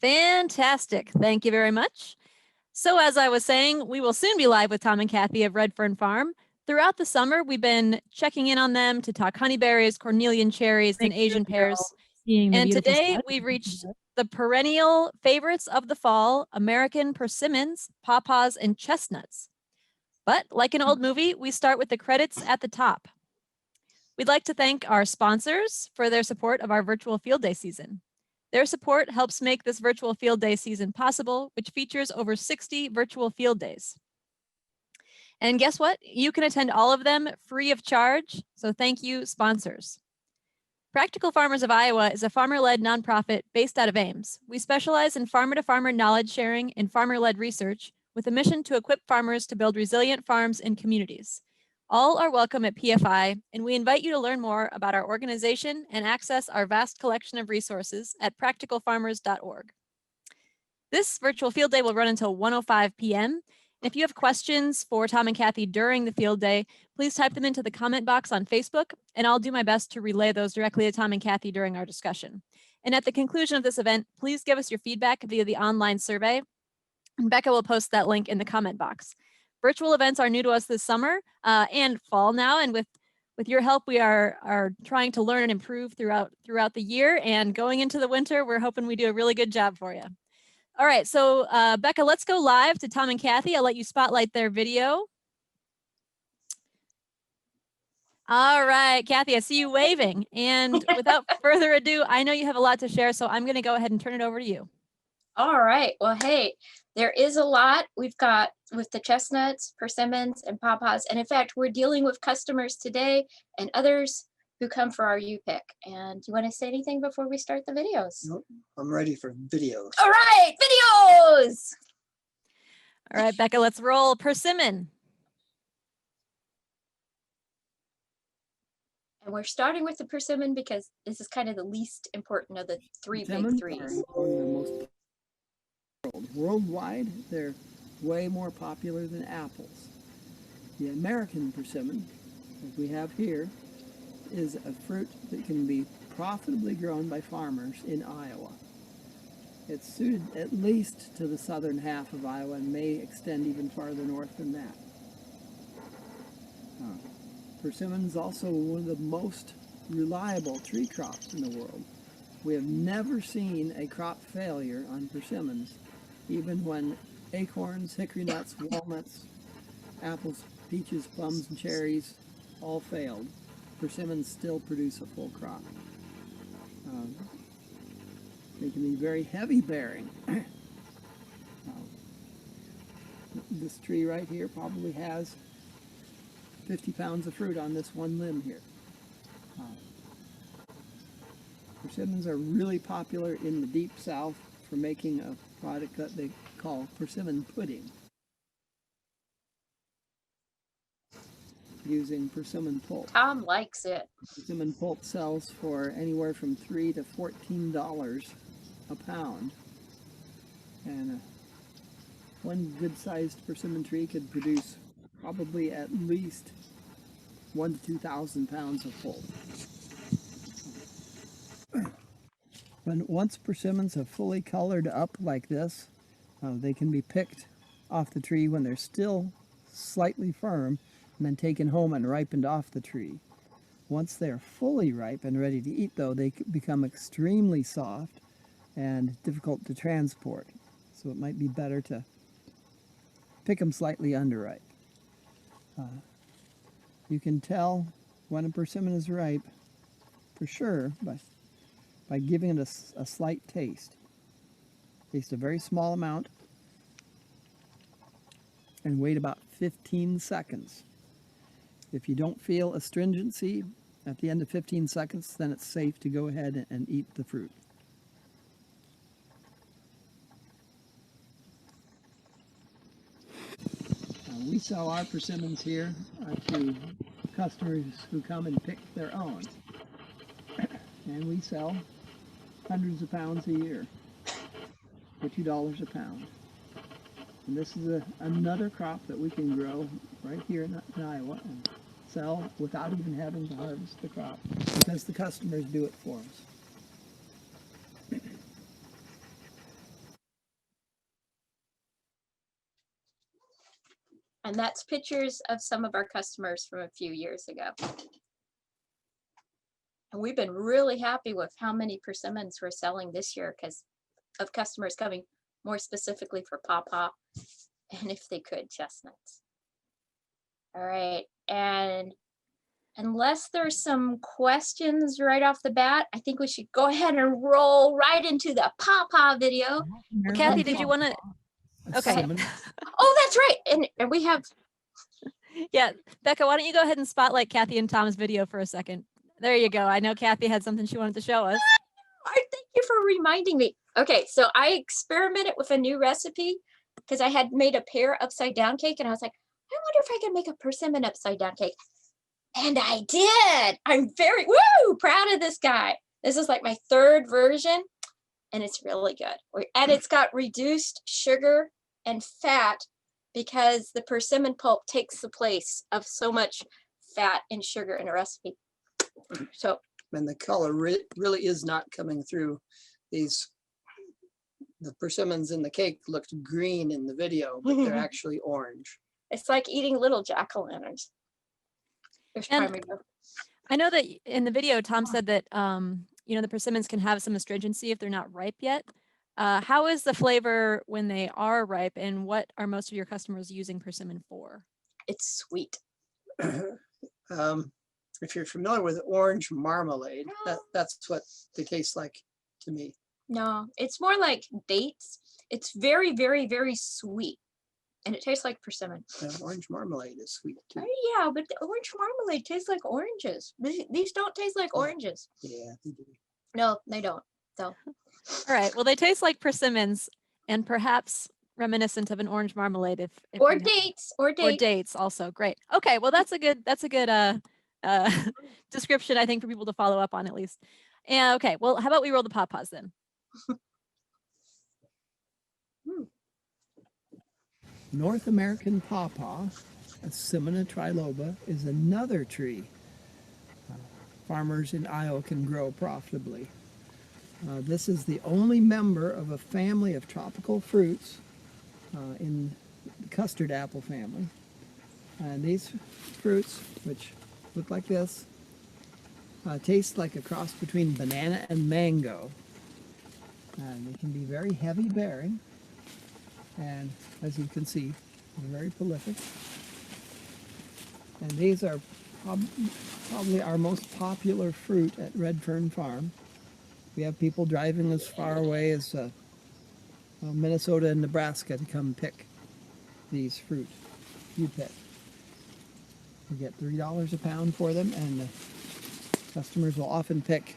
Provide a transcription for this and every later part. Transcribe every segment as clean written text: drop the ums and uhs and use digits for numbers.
Fantastic. Thank you very much. So as I was saying, we will soon be live with Tom and Kathy of Red Fern Farm. Throughout the summer, we've been checking in on them to talk honeyberries, cornelian cherries, and Asian pears. And today we've reached the perennial favorites of the fall, American persimmons, pawpaws, and chestnuts. But like an old movie, we start with the credits at the top. We'd like to thank our sponsors for their support of our virtual field day season. Their support helps make this virtual field day season possible, which features over 60 virtual field days. And guess what? You can attend all of them free of charge. So thank you, sponsors. Practical Farmers of Iowa is a farmer-led nonprofit based out of Ames. We specialize in farmer-to-farmer knowledge sharing and farmer-led research with a mission to equip farmers to build resilient farms and communities. All are welcome at PFI, and we invite you to learn more about our organization and access our vast collection of resources at practicalfarmers.org. This virtual field day will run until 1:05 p.m. If you have questions for Tom and Kathy during the field day, please type them into the comment box on Facebook, and I'll do my best to relay those directly to Tom and Kathy during our discussion. And at the conclusion of this event, please give us your feedback via the online survey, and Becca will post that link in the comment box. Virtual events are new to us this summer and fall now, and with your help, we are trying to learn and improve throughout the year, and going into the winter, we're hoping we do a really good job for you. All right, so Becca, let's go live to Tom and Kathy. I'll let you spotlight their video. All right, Kathy, I see you waving. And without further ado, I know you have a lot to share, so I'm going to go ahead and turn it over to you. All right, well, hey, there is a lot we've got with the chestnuts, persimmons, and pawpaws. And in fact, we're dealing with customers today and others who come for our U-Pick. And do you want to say anything before we start the videos? Nope, I'm ready for videos. All right, videos! All right, Becca, let's roll persimmon. And we're starting with the persimmon because this is kind of the least important of the three big threes. Worldwide, they're way more popular than apples. The American persimmon, like we have here, is a fruit that can be profitably grown by farmers in Iowa. It's suited at least to the southern half of Iowa and may extend even farther north than that. Persimmon is also one of the most reliable tree crops in the world. We have never seen a crop failure on persimmons, even when acorns, hickory nuts, walnuts, apples, peaches, plums, and cherries all failed. Persimmons still produce a full crop. They can be very heavy bearing. This tree right here probably has 50 pounds of fruit on this one limb here. Persimmons are really popular in the deep south for making a product that they call persimmon pudding, using persimmon pulp. Tom likes it. Persimmon pulp sells for anywhere from $3 to $14 a pound, and one good-sized persimmon tree could produce probably at least 1,000 to 2,000 pounds of pulp. When once persimmons have fully colored up like this, they can be picked off the tree when they're still slightly firm and then taken home and ripened off the tree. Once they're fully ripe and ready to eat, though, they become extremely soft and difficult to transport. So it might be better to pick them slightly underripe. You can tell when a persimmon is ripe for sure by giving it a slight taste. Taste a very small amount and wait about 15 seconds. If you don't feel astringency at the end of 15 seconds, then it's safe to go ahead and eat the fruit. We sell our persimmons here to customers who come and pick their own. And we sell hundreds of pounds a year for $2 a pound. And this is another crop that we can grow right here in Iowa and sell without even having to harvest the crop, because the customers do it for us. And that's pictures of some of our customers from a few years ago. And we've been really happy with how many persimmons we're selling this year because of customers coming more specifically for pawpaw and if they could, chestnuts. All right, and unless there's some questions right off the bat, I think we should go ahead and roll right into the pawpaw video. Well, Kathy, did you want to? Okay. Cinnamon. Oh, that's right. And we have, Yeah, Becca, why don't you go ahead and spotlight Kathy and Tom's video for a second? There you go. I know Kathy had something she wanted to show us. thank you for reminding me. Okay, so I experimented with a new recipe because I had made a pear upside down cake and I was like, I wonder if I can make a persimmon upside down cake. And I did. I'm very proud of this guy. This is like my third version and it's really good. And it's got reduced sugar and fat because the persimmon pulp takes the place of so much fat and sugar in a recipe. So, And the color really is not coming through. The persimmons in the cake looked green in the video, but they're actually orange. it's like eating little jack-o'-lanterns. There's And- primary growth. I know that in the video, Tom said that the persimmons can have some astringency if they're not ripe yet. How is the flavor when they are ripe, and what are most of your customers using persimmon for? It's sweet. If you're familiar with orange marmalade, that's what they taste like to me. No, it's more like dates. It's very, very, very sweet. And it tastes like persimmon. Orange marmalade is sweet too. Oh, yeah, but the orange marmalade tastes like oranges. These don't taste like oranges. Yeah, they do. No, they don't. So All right. Well, they taste like persimmons and perhaps reminiscent of an orange marmalade if or you- dates. or dates also. Great. Okay. Well, that's a good description, I think, for people to follow up on at least. Yeah. Okay. Well, how about we roll the pawpaws then? North American pawpaw, Persimmon triloba, is another tree farmers in Iowa can grow profitably. This is the only member of a family of tropical fruits in the custard apple family. And these fruits, which look like this, taste like a cross between banana and mango. And they can be very heavy bearing. And as you can see, they're very prolific. And these are probably our most popular fruit at Red Fern Farm. We have people driving as far away as Minnesota and Nebraska to come pick these fruit. You pick. We get $3 a pound for them, and customers will often pick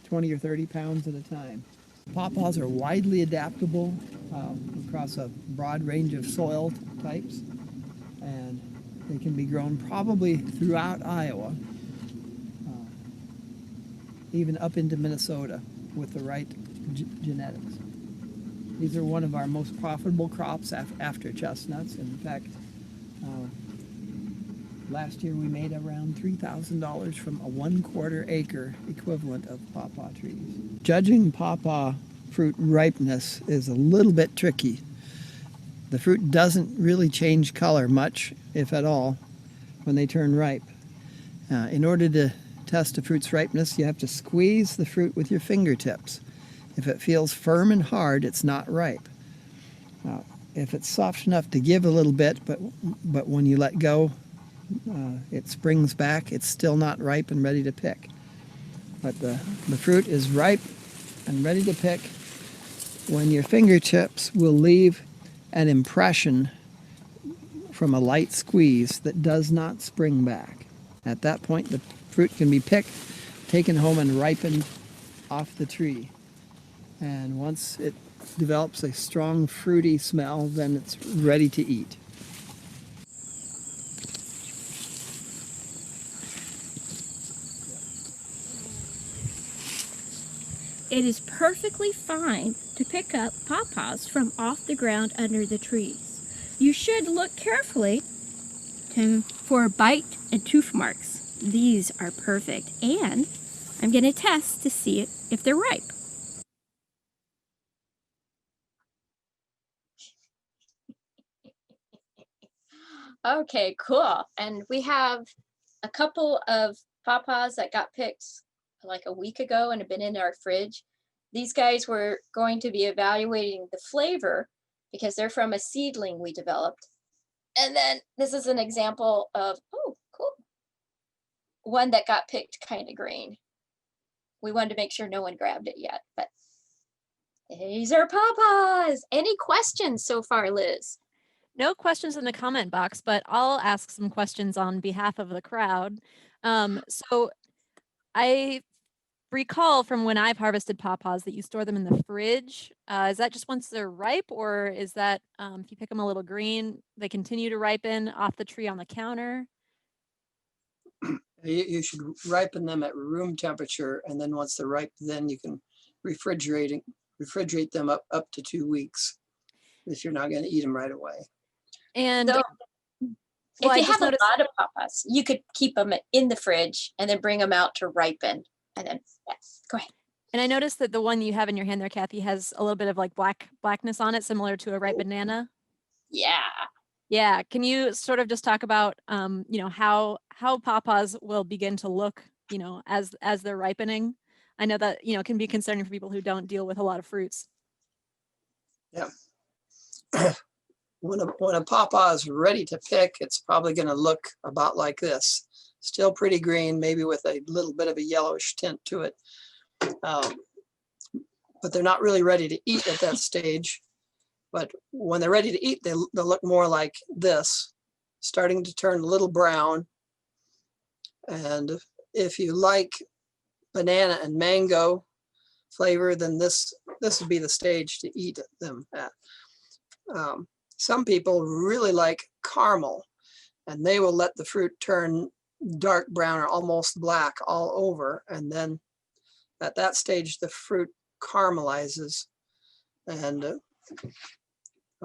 20 or 30 pounds at a time. Pawpaws are widely adaptable across a broad range of soil types, and they can be grown probably throughout Iowa, even up into Minnesota with the right genetics. These are one of our most profitable crops after chestnuts. In fact, last year we made around $3,000 from a 1/4 acre equivalent of pawpaw trees. Judging pawpaw fruit ripeness is a little bit tricky. The fruit doesn't really change color much, if at all, when they turn ripe. In order to test a fruit's ripeness, you have to squeeze the fruit with your fingertips. If it feels firm and hard, it's not ripe. If it's soft enough to give a little bit, but when you let go, it springs back, it's still not ripe and ready to pick. But the fruit is ripe and ready to pick when your fingertips will leave an impression from a light squeeze that does not spring back. At that point, the fruit can be picked, taken home, and ripened off the tree. And once it develops a strong fruity smell, then it's ready to eat. It is perfectly fine to pick up pawpaws from off the ground under the trees. You should look carefully for bite and tooth marks. These are perfect, and I'm going to test to see if they're ripe. Okay, cool. And we have a couple of pawpaws that got picked like a week ago and have been in our fridge. These guys were going to be evaluating the flavor because they're from a seedling we developed. And then this is an example of, oh, cool. One that got picked kind of green. We wanted to make sure no one grabbed it yet, but these are pawpaws. Any questions so far, Liz? No questions in the comment box, but I'll ask some questions on behalf of the crowd. So I recall from when I've harvested pawpaws that you store them in the fridge. Is that just once they're ripe, or is that if you pick them a little green, they continue to ripen off the tree on the counter? You should ripen them at room temperature, and then once they're ripe, then you can refrigerate them up to 2 weeks if you're not going to eat them right away. And So, well, if I you just have noticed- a lot of pawpaws, you could keep them in the fridge and then bring them out to ripen. And then, yes, go ahead. And I noticed that the one you have in your hand there, Kathy, has a little bit of like blackness on it, similar to a ripe banana. Yeah. Yeah. Can you sort of just talk about, how pawpaws will begin to look, as they're ripening? I know that, it can be concerning for people who don't deal with a lot of fruits. Yeah. When a pawpaw is ready to pick, it's probably going to look about like this. Still pretty green, maybe with a little bit of a yellowish tint to it. But they're not really ready to eat at that stage. But when they're ready to eat, they'll look more like this, starting to turn a little brown. And if you like banana and mango flavor, then this would be the stage to eat them at. Some people really like caramel, and they will let the fruit turn dark brown or almost black all over. And then at that stage, the fruit caramelizes and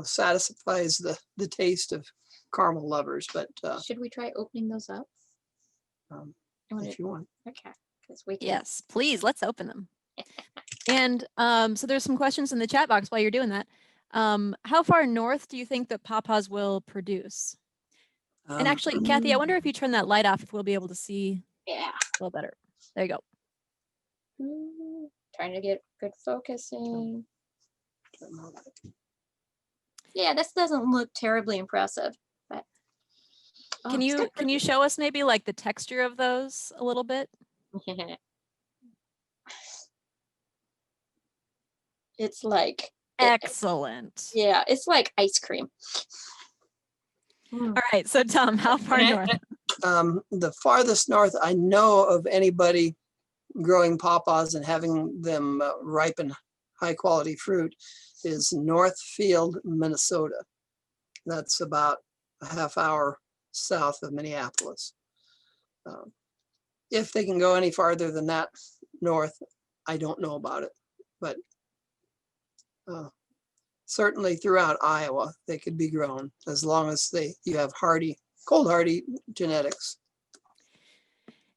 satisfies the taste of caramel lovers. But Should we try opening those up? if you want. Okay. Because we can. Yes, please, let's open them. And so there's some questions in the chat box while you're doing that. How far north do you think that pawpaws will produce? And actually, Kathy, I wonder if you turn that light off, if we'll be able to see Yeah. a little better. There you go. Trying to get good focusing. Yeah, this doesn't look terribly impressive, but Can you show us maybe like the texture of those a little bit? It's like Excellent. yeah, it's like ice cream. All right, so Tom, how far north? The farthest north I know of anybody growing pawpaws and having them ripen high quality fruit is Northfield, Minnesota. That's about a half hour south of Minneapolis. If they can go any farther than that north, I don't know about it, but certainly throughout Iowa, they could be grown as long as you have cold hardy genetics.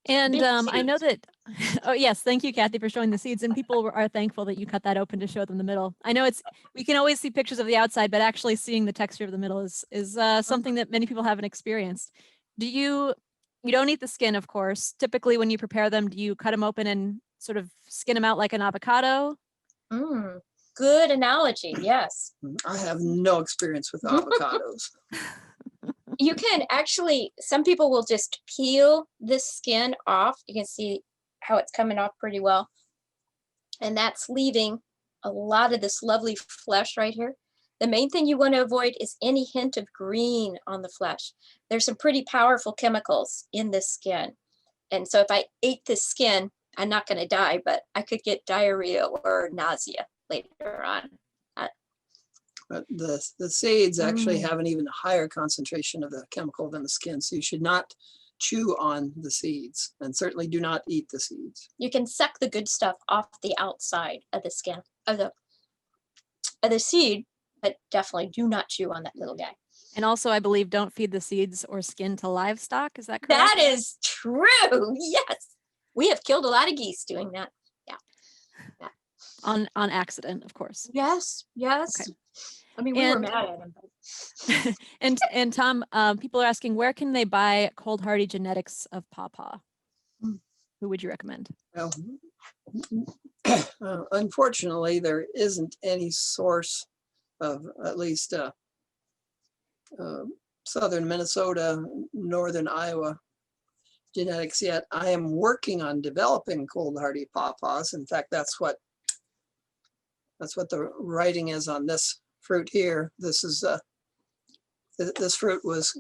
And Big I know seeds. that, oh yes, thank you, Kathy, for showing the seeds. And people are thankful that you cut that open to show them the middle. I know we can always see pictures of the outside, but actually seeing the texture of the middle is something that many people haven't experienced. You don't eat the skin, of course. Typically when you prepare them, do you cut them open and sort of skin them out like an avocado? Good analogy. Yes. I have no experience with avocados. You can actually, some people will just peel this skin off. You can see how it's coming off pretty well. And that's leaving a lot of this lovely flesh right here. The main thing you want to avoid is any hint of green on the flesh. There's some pretty powerful chemicals in this skin. And so if I ate this skin, I'm not going to die, but I could get diarrhea or nausea later on. But the seeds actually have an even higher concentration of the chemical than the skin. So you should not chew on the seeds, and certainly do not eat the seeds. You can suck the good stuff off the outside of the skin of the seed, but definitely do not chew on that little guy. And also, I believe, don't feed the seeds or skin to livestock. Is that correct? That is true. Yes. We have killed a lot of geese doing that. Yeah. On accident, of course. Yes. Yes. Okay. I mean, we were And- mad at him. But And Tom, people are asking, where can they buy cold hardy genetics of Pawpaw? Hmm. Who would you recommend? Well, unfortunately, there isn't any source of at least southern Minnesota, northern Iowa genetics yet. I am working on developing cold hardy pawpaws. In fact, that's what the writing is on this fruit here. This is this fruit was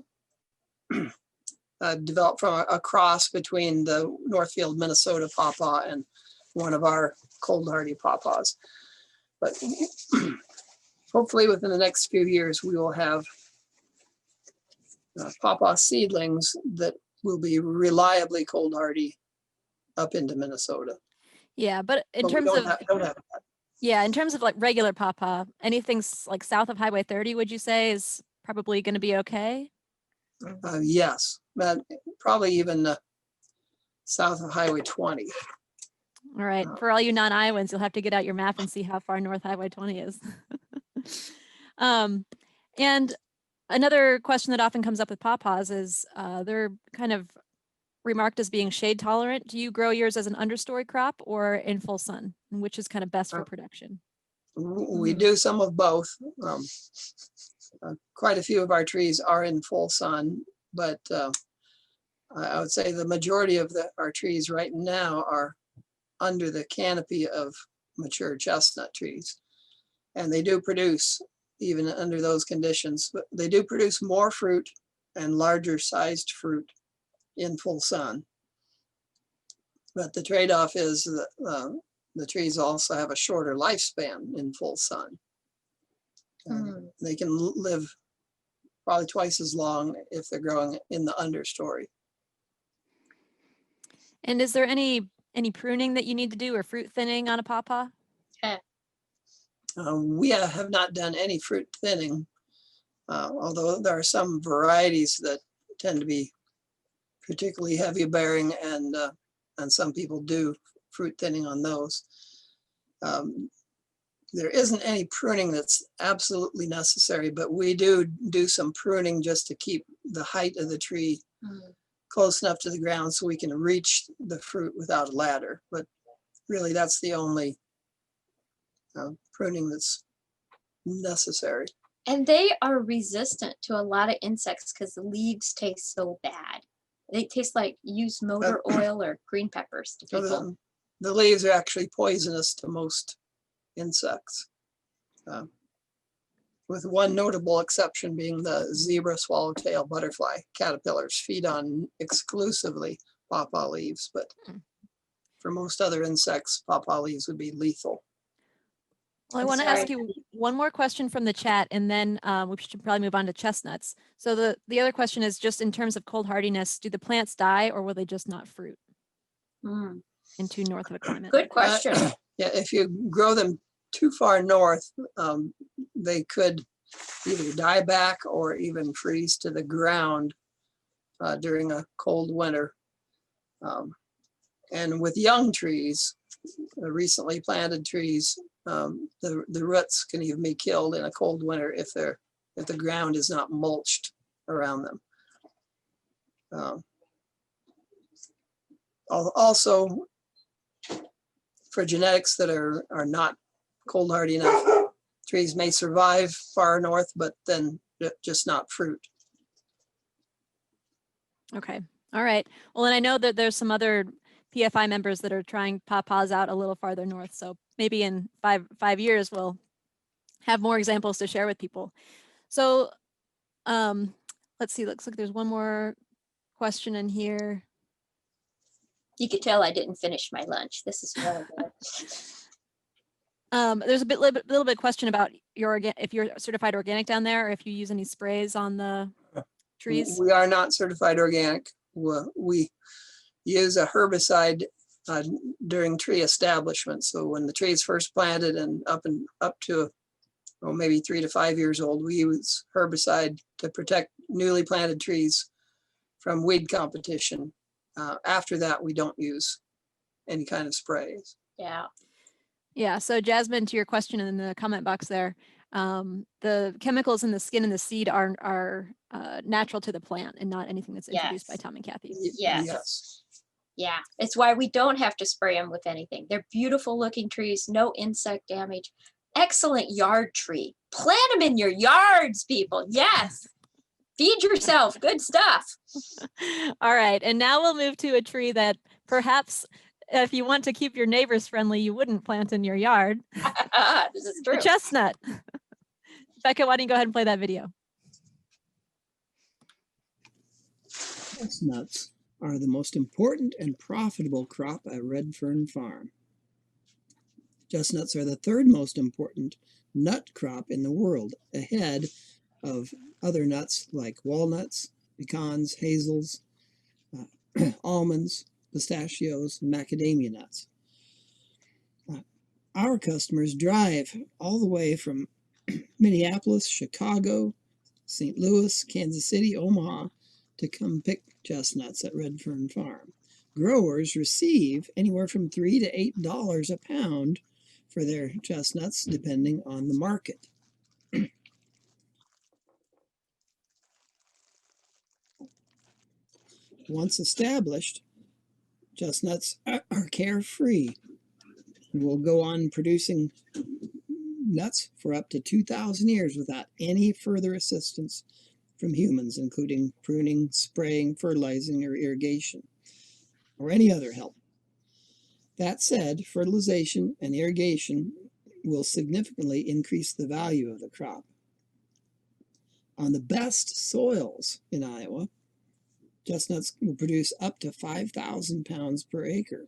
developed from a cross between the Northfield, Minnesota pawpaw and one of our cold hardy pawpaws. But hopefully within the next few years, we will have pawpaw seedlings that will be reliably cold hardy up into Minnesota. Yeah, but in But we terms don't of don't have yeah, in terms of like regular Pawpaw, anything like south of Highway 30, would you say is probably going to be okay? yes, but probably even south of Highway 20. All right, Oh. for all you non-Iowans, you'll have to get out your map and see how far north Highway 20 is. And another question that often comes up with Pawpaws is they're kind of remarked as being shade tolerant. Do you grow yours as an understory crop or in full sun? And which is kind of best for production? We do some of both. Quite a few of our trees are in full sun, but I would say the majority of our trees right now are under the canopy of mature chestnut trees. And they do produce, even under those conditions, but they do produce more fruit and larger sized fruit in full sun. But the trade-off is that the trees also have a shorter lifespan in full sun. They can live probably twice as long if they're growing in the understory. And is there any pruning that you need to do or fruit thinning on a pawpaw? We have not done any fruit thinning, although there are some varieties that tend to be particularly heavy bearing, and some people do fruit thinning on those. There isn't any pruning that's absolutely necessary, but we do some pruning just to keep the height of the tree close enough to the ground so we can reach the fruit without a ladder. But really, that's the only pruning that's necessary. And they are resistant to a lot of insects because the leaves taste so bad. They taste like used motor oil or green peppers to people. The leaves are actually poisonous to most insects, with one notable exception being the zebra swallowtail butterfly caterpillars feed on exclusively pawpaw leaves, but for most other insects, pawpaw leaves would be lethal. Well, I I'm want to ask sorry. you one more question from the chat, and then we should probably move on to chestnuts. So the other question is just in terms of cold hardiness, do the plants die or will they just not fruit in too north of a climate? Good question. Yeah, if you grow them too far north, they could either die back or even freeze to the ground during a cold winter. And with young trees, recently planted trees, the roots can even be killed in a cold winter if the ground is not mulched around them. Also, for genetics that are not cold hardy enough, trees may survive far north, but then just not fruit. Okay. All right. Well, and I know that there's some other PFI members that are trying pawpaws out a little farther north. So maybe in five years, we'll have more examples to share with people. So let's see, looks like there's one more question in here. You could tell I didn't finish my lunch. This is really good. There's a little bit question about if you're certified organic down there, or if you use any sprays on the trees. We are not certified organic. We use a herbicide during tree establishment. So when the tree is first planted and up to maybe 3 to 5 years old, we use herbicide to protect newly planted trees from weed competition. After that, we don't use any kind of sprays. Yeah. Yeah. So Jasmine, to your question in the comment box there, The chemicals in the skin and the seed are natural to the plant and not anything that's introduced by Yes. Tom and Kathy. Yes. Yeah, it's why we don't have to spray them with anything. They're beautiful looking trees, no insect damage. Excellent yard tree. Plant them in your yards, people. Yes. Feed yourself. Good stuff. All right, and now we'll move to a tree that perhaps if you want to keep your neighbors friendly, you wouldn't plant in your yard. This is The true. chestnut. Becca, why don't you go ahead and play that video? Chestnuts are the most important and profitable crop at Red Fern Farm. Chestnuts are the third most important nut crop in the world, ahead of other nuts like walnuts, pecans, hazels, almonds, pistachios, and macadamia nuts. Our customers drive all the way from Minneapolis, Chicago, St. Louis, Kansas City, Omaha to come pick chestnuts at Red Fern Farm. Growers receive anywhere from $3 to $8 a pound for their chestnuts, depending on the market. Once established, chestnuts are carefree and will go on producing nuts for up to 2,000 years without any further assistance from humans, including pruning, spraying, fertilizing, or irrigation, or any other help. That said, fertilization and irrigation will significantly increase the value of the crop. On the best soils in Iowa, chestnuts will produce up to 5,000 pounds per acre.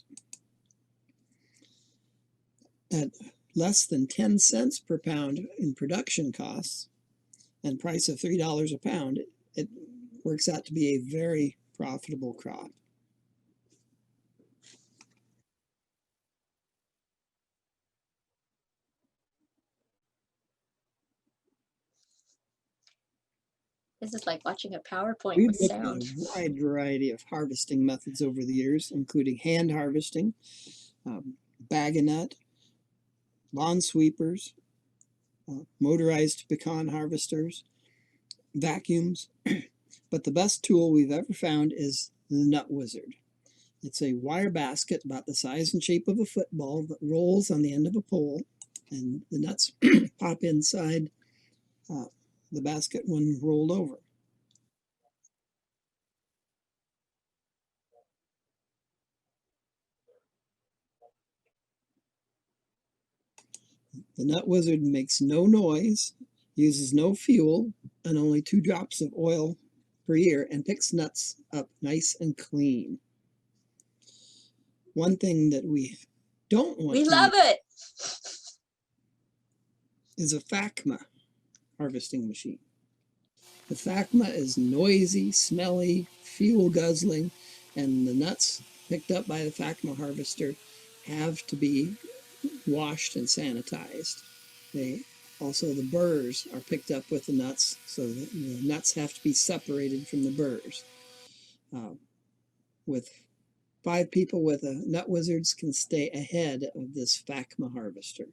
At less than 10 cents per pound in production costs and price of $3 a pound, it works out to be a very profitable crop. This is like watching a PowerPoint We've with looked at sound. a wide variety of harvesting methods over the years, including hand harvesting, bag-a-nut, lawn sweepers, motorized pecan harvesters, vacuums, but the best tool we've ever found is the Nut Wizard. It's a wire basket about the size and shape of a football that rolls on the end of a pole, and the nuts pop inside the basket when rolled over. The Nut Wizard makes no noise, uses no fuel, and only 2 drops of oil per year, and picks nuts up nice and clean. One thing that we don't want We to love use it. is a FACMA harvesting machine. The FACMA is noisy, smelly, fuel guzzling, and the nuts picked up by the FACMA harvester have to be washed and sanitized. Also, the burrs are picked up with the nuts, so the nuts have to be separated from the burrs. With 5 people with a Nut Wizards can stay ahead of this FACMA harvester.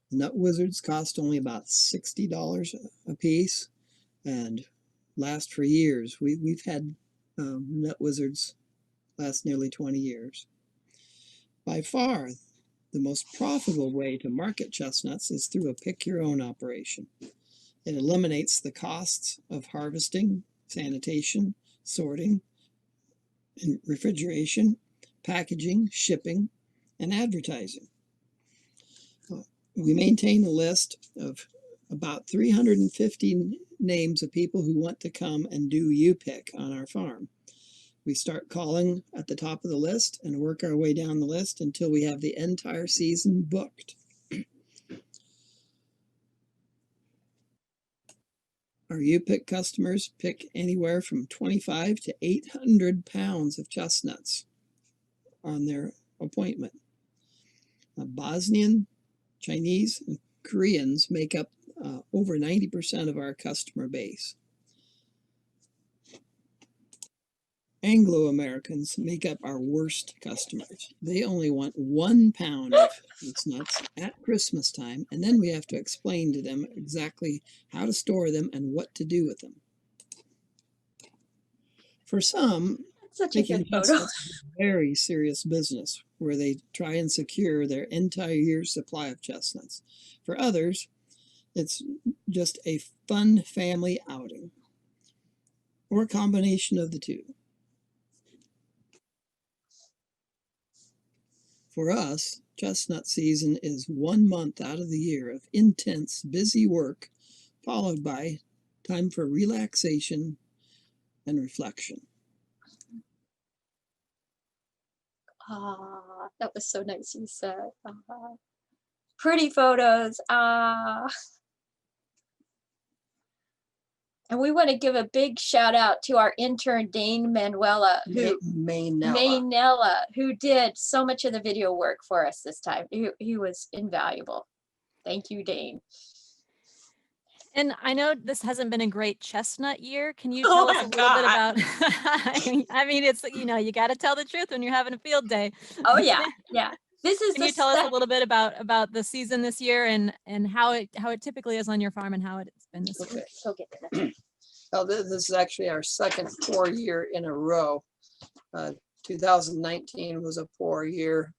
The Nut Wizards cost only about $60 a piece and last for years. We've had Nut Wizards last nearly 20 years. By far, the most profitable way to market chestnuts is through a pick-your-own operation. It eliminates the costs of harvesting, sanitation, sorting, and refrigeration, packaging, shipping, and advertising. We maintain a list of about 350 names of people who want to come and do U-Pick on our farm. We start calling at the top of the list and work our way down the list until we have the entire season booked. Our U-Pick customers pick anywhere from 25 to 800 pounds of chestnuts on their appointment. Bosnian, Chinese, and Koreans make up over 90% of our customer base. Anglo-Americans make up our worst customers. They only want 1 pound of chestnuts at Christmas time, and then we have to explain to them exactly how to store them and what to do with them. For some, That's such a picking good photo. chestnuts is a very serious business where they try and secure their entire year's supply of chestnuts. For others, it's just a fun family outing, or a combination of the two. For us, chestnut season is 1 month out of the year of intense, busy work, followed by time for relaxation and reflection. Ah, that was so nice you said. Ah. Pretty photos. Ah. And we want to give a big shout out to our intern, Dane Manuela, Maynella, who did so much of the video work for us this time. He was invaluable. Thank you, Dane. And I know this hasn't been a great chestnut year. Can you Oh tell us my a little bit God. about, I mean, it's, you know, you got to tell the truth when you're having a field day. Oh yeah, yeah. This is Can the you tell us a second. little bit about the season this year and how it typically is on your farm and how it's been this year? Okay. Go get it. Well, this is actually our second poor year in a row. 2019 was a poor year,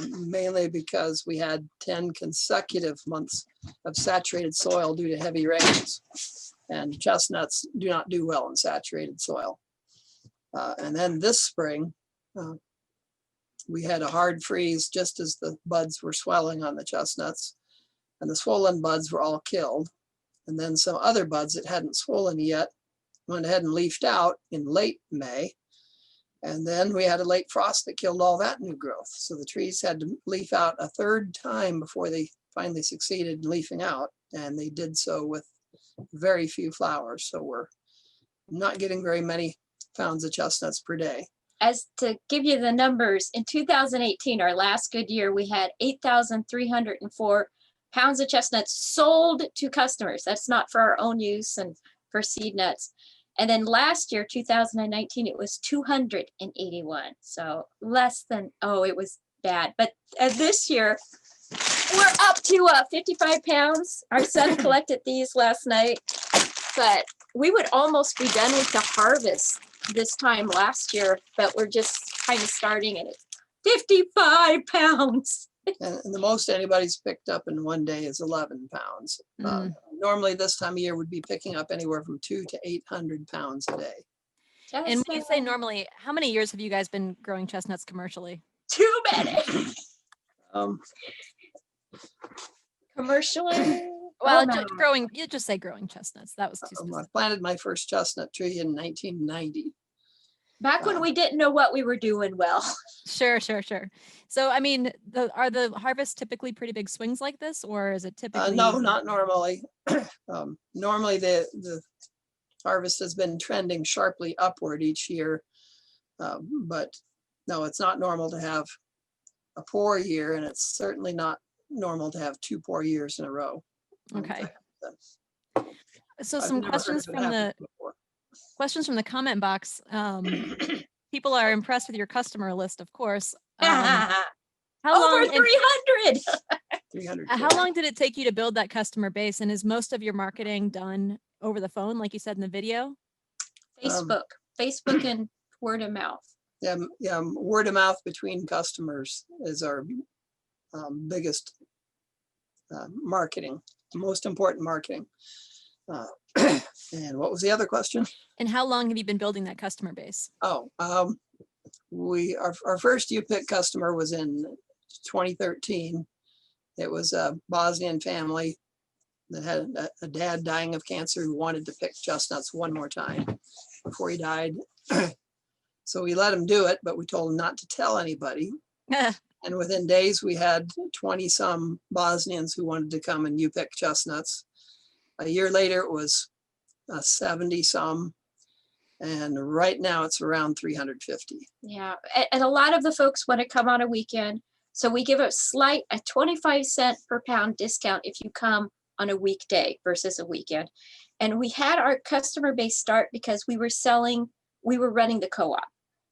mainly because we had 10 consecutive months of saturated soil due to heavy rains. And chestnuts do not do well in saturated soil. And then this spring, we had a hard freeze just as the buds were swelling on the chestnuts, and the swollen buds were all killed. And then some other buds that hadn't swollen yet went ahead and leafed out in late May. And then we had a late frost that killed all that new growth. So the trees had to leaf out a third time before they finally succeeded in leafing out. And they did so with very few flowers. So we're not getting very many pounds of chestnuts per day. As to give you the numbers, in 2018, our last good year, we had 8,304 pounds of chestnuts sold to customers. That's not for our own use and for seed nuts. And then last year, 2019, it was 281. So less than, oh, it was bad. But this year, we're up to 55 pounds. Our son collected these last night, but we would almost be done with the harvest this time last year, but we're just kind of starting and it's 55 pounds. And the most anybody's picked up in one day is 11 pounds. Normally this time of year would be picking up anywhere from 200 to 800 pounds a day. And when you say normally, how many years have you guys been growing chestnuts commercially? Too many. Commercially? Well, no. growing, you just say growing chestnuts. That was too I specific. planted my first chestnut tree in 1990. Back when we didn't know what we were doing well. Sure. So, I mean, are the harvests typically pretty big swings like this, or is it typically? No, not normally. Normally the harvest has been trending sharply upward each year. But no, it's not normal to have a poor year, and it's certainly not normal to have 2 poor years in a row. Okay. So I've some never heard questions of it from the happening before. comment box. People are impressed with your customer list, of course. Over How long? 300. 300. How long did it take you to build that customer base? And is most of your marketing done over the phone, like you said in the video? Facebook and word of mouth. Yeah, word of mouth between customers is our biggest marketing, most important marketing. And what was the other question? And how long have you been building that customer base? Oh, our first U-Pick customer was in 2013. It was a Bosnian family that had a dad dying of cancer who wanted to pick chestnuts one more time before he died. So we let him do it, but we told him not to tell anybody. And within days, we had 20 some Bosnians who wanted to come and U-Pick chestnuts. A year later, it was 70 some. And right now it's around 350. Yeah, and a lot of the folks want to come on a weekend. So we give a 25-cent per pound discount if you come on a weekday versus a weekend. And we had our customer base start because we were selling we were running the co-op.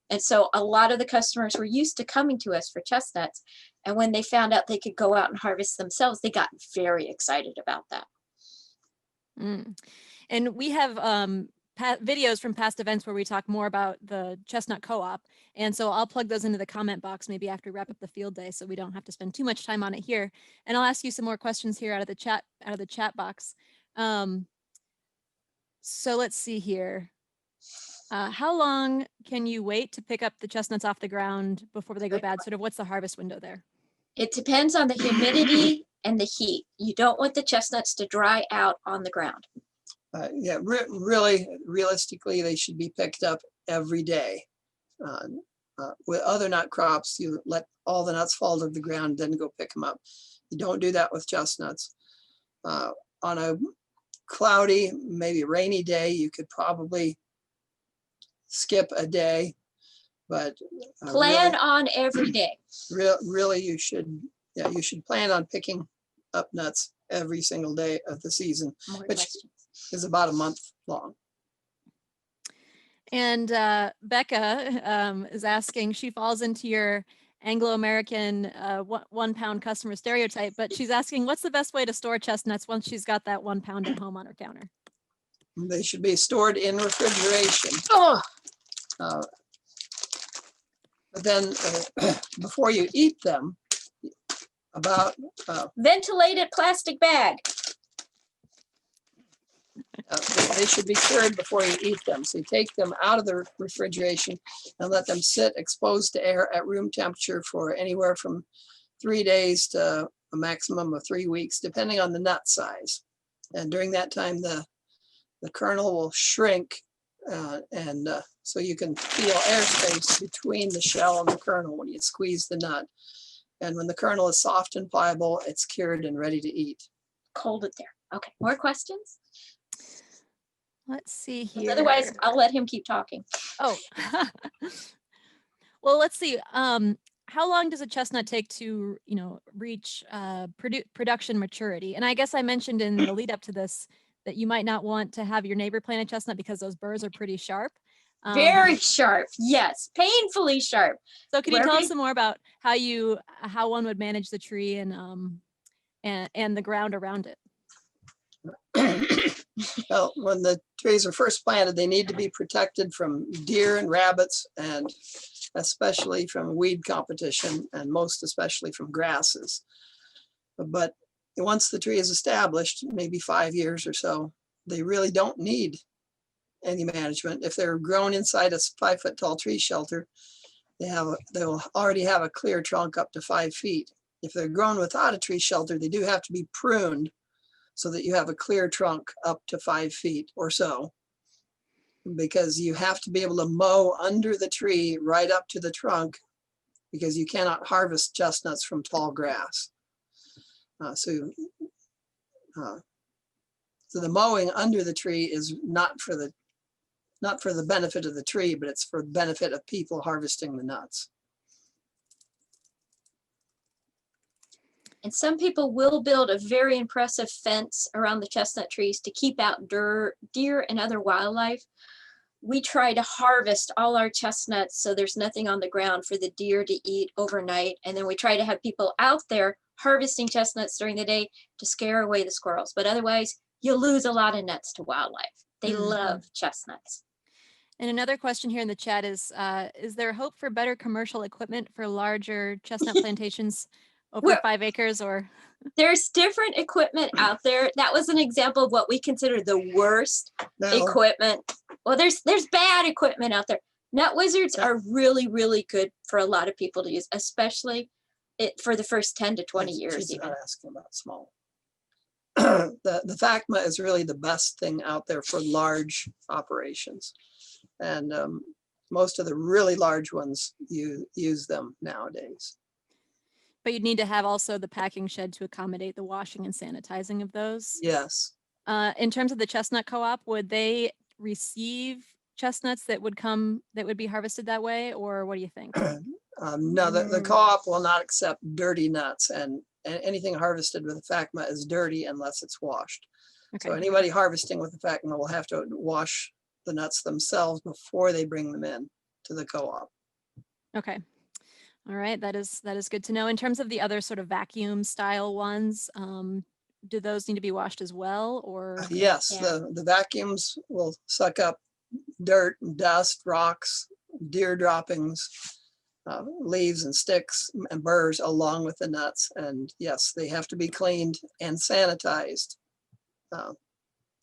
And so a lot of the customers were used to coming to us for chestnuts. And when they found out they could go out and harvest themselves, they got very excited about that. Mm. And we have videos from past events where we talk more about the chestnut co-op. And so I'll plug those into the comment box maybe after we wrap up the field day, so we don't have to spend too much time on it here. And I'll ask you some more questions here out of the chat box. So let's see here. How long can you wait to pick up the chestnuts off the ground before they go bad? Sort of what's the harvest window there? It depends on the humidity and the heat. You don't want the chestnuts to dry out on the ground. Yeah, really, realistically, they should be picked up every day. With other nut crops, you let all the nuts fall to the ground, then go pick them up. You don't do that with chestnuts. On a cloudy, maybe rainy day, you could probably skip a day, but Plan really, on every day. really, you should plan on picking up nuts every single day of the season, More which questions. is about a month long. And Becca is asking, she falls into your Anglo-American 1 pound customer stereotype, but she's asking, what's the best way to store chestnuts once she's got that 1 pound at home on her counter? They should be stored in refrigeration. Oh, But then before you eat them, about ventilated plastic bag. they should be cured before you eat them. So you take them out of the refrigeration and let them sit exposed to air at room temperature for anywhere from 3 days to a maximum of 3 weeks, depending on the nut size. And during that time, the kernel will shrink, and so you can feel airspace between the shell and the kernel when you squeeze the nut. And when the kernel is soft and pliable, it's cured and ready to eat. Hold it there. Okay, more questions? Let's see 'Cause here. otherwise, I'll let him keep talking. Oh, well, let's see. How long does a chestnut take to, reach production maturity? And I guess I mentioned in the lead up to this that you might not want to have your neighbor plant a chestnut because those burrs are pretty sharp. Very sharp. Yes, painfully sharp. So can you tell Wherever us some more about how one would manage the tree and the ground around it? Well, when the trees are first planted, they need to be protected from deer and rabbits, and especially from weed competition, and most especially from grasses. But once the tree is established, maybe 5 years or so, they really don't need any management. If they're grown inside a 5 foot tall tree shelter, they will already have a clear trunk up to 5 feet. If they're grown without a tree shelter, they do have to be pruned so that you have a clear trunk up to 5 feet or so, because you have to be able to mow under the tree right up to the trunk, because you cannot harvest chestnuts from tall grass. So the mowing under the tree is not for the benefit of the tree, but it's for the benefit of people harvesting the nuts. And some people will build a very impressive fence around the chestnut trees to keep out deer and other wildlife. We try to harvest all our chestnuts so there's nothing on the ground for the deer to eat overnight. And then we try to have people out there harvesting chestnuts during the day to scare away the squirrels. But otherwise, you lose a lot of nuts to wildlife. They love chestnuts. And another question here in the chat is there hope for better commercial equipment for larger chestnut plantations over 5 acres? Or there's different equipment out there. That was an example of what we consider the worst equipment. Well, there's bad equipment out there. Nut wizards are really, really good for a lot of people to use, especially for the first 10 to 20 years. She's Even. not asking about small. The FACMA is really the best thing out there for large operations. And most of the really large ones use them nowadays. But you'd need to have also the packing shed to accommodate the washing and sanitizing of those. Yes. In terms of the chestnut co-op, would they receive chestnuts that would be harvested that way, or what do you think? No, the co-op will not accept dirty nuts, and anything harvested with a FACMA is dirty unless it's washed. Okay. So anybody harvesting with a FACMA will have to wash the nuts themselves before they bring them in to the co-op. Okay. All right. That is good to know. In terms of the other sort of vacuum style ones, do those need to be washed as well, or? Yes, Yeah. the vacuums will suck up dirt and dust, rocks, deer droppings, leaves and sticks and burrs along with the nuts. And yes, they have to be cleaned and sanitized,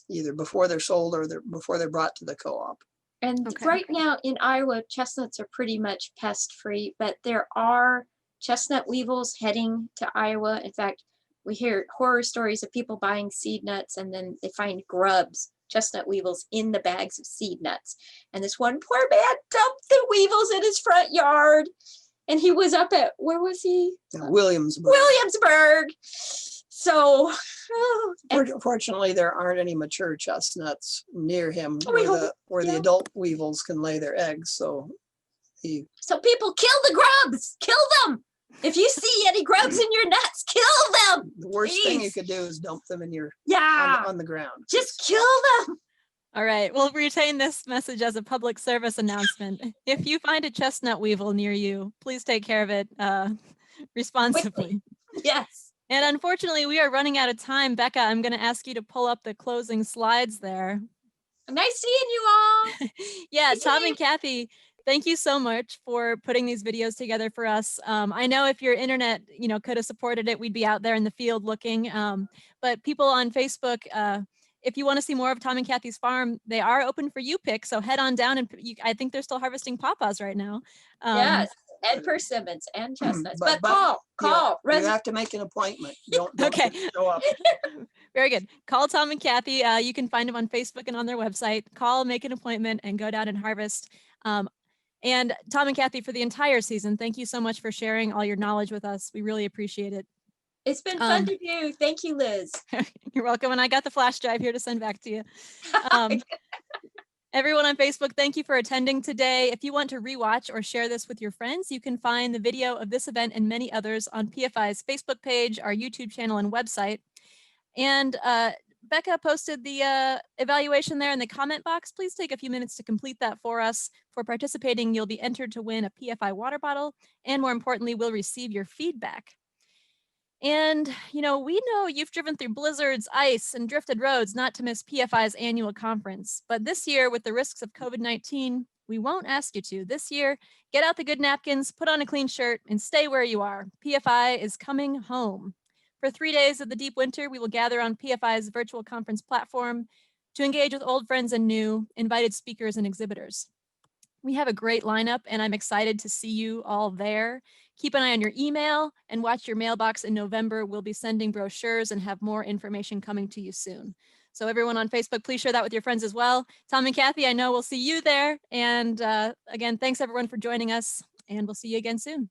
either before they're sold or before they're brought to the co-op. And Okay. right now in Iowa, chestnuts are pretty much pest free, but there are chestnut weevils heading to Iowa. In fact, we hear horror stories of people buying seed nuts and then they find grubs, chestnut weevils in the bags of seed nuts. And this one poor man dumped the weevils in his front yard. And he was up at, where was he? Williamsburg. Williamsburg. So, Fortunately, there aren't any mature chestnuts near him We hope- where the yeah. adult weevils can lay their eggs. So so people kill the grubs, kill them. If you see any grubs in your nuts, kill them. the worst thing you Please. could do is dump them in Yeah, on the ground. just kill them. All right. We'll retain this message as a public service announcement. If you find a chestnut weevil near you, please take care of it responsibly. Yes. And unfortunately, we are running out of time. Becca, I'm going to ask you to pull up the closing slides there. Nice seeing you all. Yeah, Tom and Kathy, thank you so much for putting these videos together for us. I know if your internet, could have supported it, we'd be out there in the field looking. But people on Facebook, if you want to see more of Tom and Kathy's farm, they are open for you pick. So head on down and I think they're still harvesting pawpaws right now. Yes, and persimmons and chestnuts. But- But call. You have to make an appointment. Don't Okay. just show up. Very good. Call Tom and Kathy. You can find them on Facebook and on their website. Call, make an appointment, and go down and harvest. And Tom and Kathy, for the entire season, thank you so much for sharing all your knowledge with us. We really appreciate it. It's been fun to do. Thank you, Liz. You're welcome. And I got the flash drive here to send back to you. Everyone on Facebook, thank you for attending today. If you want to rewatch or share this with your friends, you can find the video of this event and many others on PFI's Facebook page, our YouTube channel, and website. And Becca posted the evaluation there in the comment box. Please take a few minutes to complete that for us. For participating, you'll be entered to win a PFI water bottle, and more importantly, we'll receive your feedback. And, we know you've driven through blizzards, ice, and drifted roads not to miss PFI's annual conference. But this year, with the risks of COVID-19, we won't ask you to. This year, get out the good napkins, put on a clean shirt, and stay where you are. PFI is coming home. For 3 days of the deep winter, we will gather on PFI's virtual conference platform to engage with old friends and new, invited speakers and exhibitors. We have a great lineup, and I'm excited to see you all there. Keep an eye on your email and watch your mailbox in November. We'll be sending brochures and have more information coming to you soon. So everyone on Facebook, please share that with your friends as well. Tom and Kathy, I know we'll see you there. And again, thanks everyone for joining us, and we'll see you again soon.